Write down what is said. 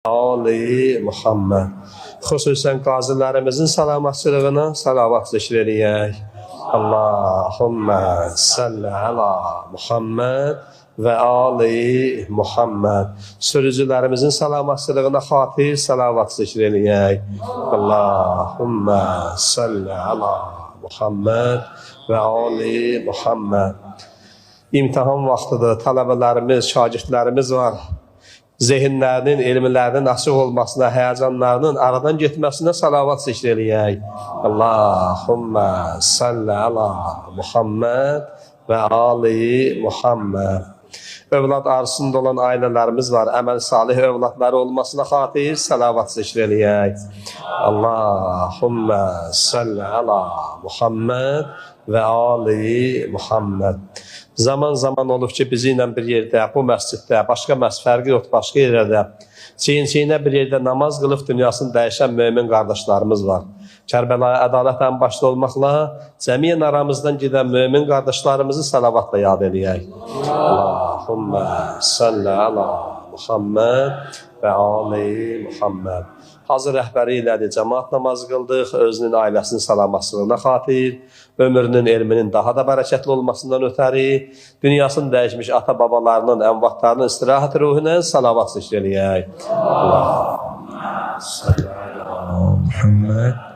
Ali Muhammed. Xüsusən qazilərimizin salamatçılığına salavat zikr eləyək. Allahümme salli ala Muhammed və Ali Muhammed. Sürücülərimizin salamatçılığına xatir salavat zikr eləyək. Allahümme salli ala Muhammed və Ali Muhammed. İmtahan vaxtıdır, tələbələrimiz, şagirdlərimiz var. Zehinlərinin, elmlərinin açıq olmasına, həyəcanlarının aradan getməsinə salavat zikr eləyək. Allahümme salli ala Muhammed və Ali Muhammed. Övlad arzusunda olan ailələrimiz var. Əməl salih övladları olmasına xatir salavat zikr eləyək. Allahümme salli ala Muhammed və Ali Muhammed. Zaman olub ki, bizi ilə bir yerdə, bu məsciddə, başqa fərqi yox, başqa yerdə, çiyin-çiyinə bir yerdə namaz qılıb dünyasını dəyişən mümin qardaşlarımız var. Kərbəlaya ədalət ən başda olmaqla, cəmiyyən aramızdan gedən mümin qardaşlarımızı salavatla yad eləyək. Allahümme salli ala Muhammed və Ali Muhammed. Hazır rəhbəri ilədir, cəmaat namaz qıldıq, özünün ailəsinin salamatlığına xatir, ömrünün, elminin daha da bərəkətli olmasından ötəri, dünyasını dəyişmiş ata-babalarının, ənvatlarının istirahət ruhuna salavat zikr eləyək. Allahümme salli ala Muhammed